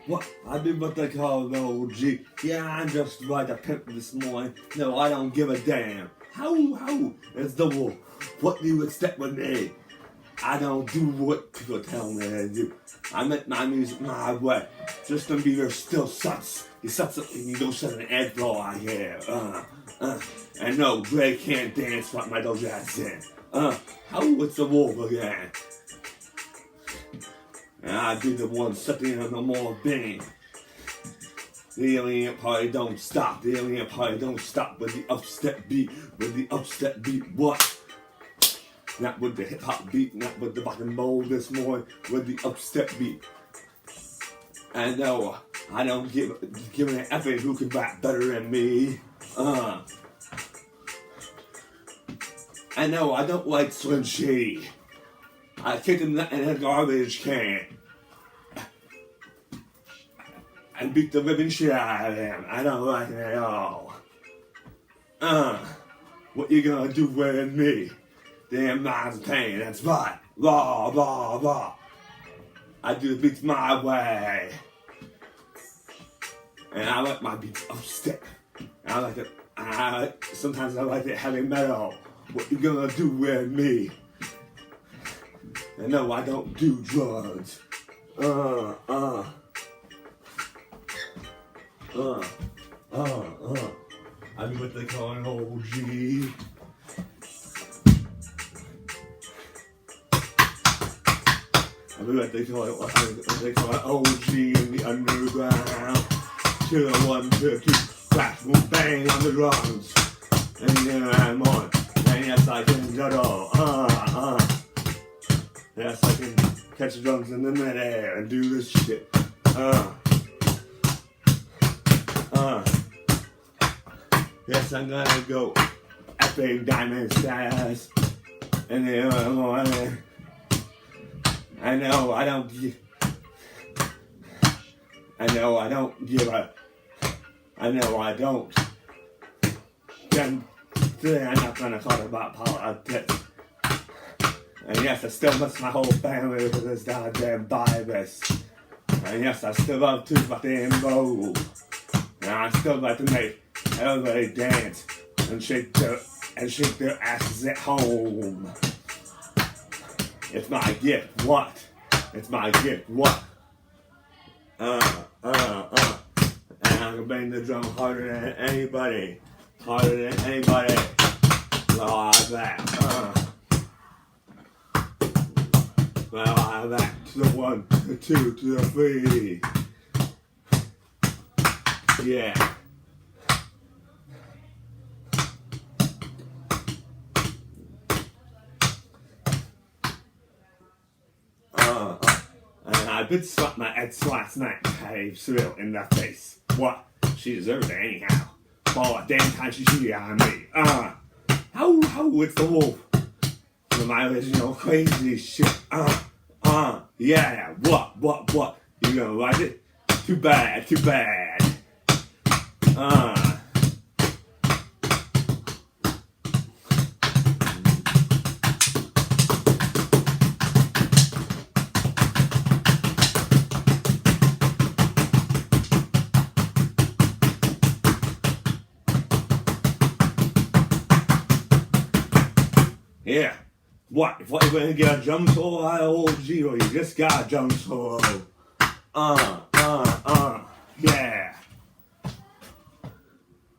What? I do what they call an OG. Yeah, I'm just like a pimp this morning. No, I don't give a damn. How? It's the wolf. What do you expect with me? I don't do what people tell me to do. I make my music my way. Justin Bieber still sucks. He sucks up and go set an egg floor I hear. And no, Dre can't dance like Michael Jackson. How? It's the wolf again. And I be the one sucking on the more bang. The alien party don't stop. The alien party don't stop with the upstep beat. With the upstep beat, what? Not with the hip hop beat, not with the rock and roll this morning. With the upstep beat. And no, I don't give an effing who can rap better than me. I know I don't like Slim Shady. I kicked him in a garbage can. And beat the living shit out of him. I don't like it at all. What you gonna do with me? Damn mind's pain, that's right. Raw, raw, raw. I do the beats my way. And I like my beats upstep. I like it. Sometimes I like it heavy metal. What you gonna do with me? And no, I don't do drugs. I do what they call an OG. I do what they call an OG in the underground. Kill 1, 2, 3, crash, boom, bang on the drums. And then I'm on. And yes, I can juggle. Yes, I can catch the drums in the midair and do this shit. Yes, I'm gonna go epic diamond status. And then I'm on. I know I don't give a. I know I don't. Then today I'm not gonna talk about politics. And yes, I still miss my whole family with this goddamn virus. And yes, I still love to fucking roll. And I still like to make everybody dance and shake their asses at home. It's my gift, what? It's my gift, what? And I can bang the drum harder than anybody. Harder than anybody. Like that. Like that. To the 1, to the 2, to the 3. Yeah. And I did slap my ex last night, Patty Seville, in the face. What? She deserved it anyhow. For a damn time she cheated on me. How it's the wolf? For my original crazy shit. Yeah, what? You gonna like it? Too bad. Yeah. What? If you're gonna get a drum solo out of OG, or you just got a drum solo? Yeah.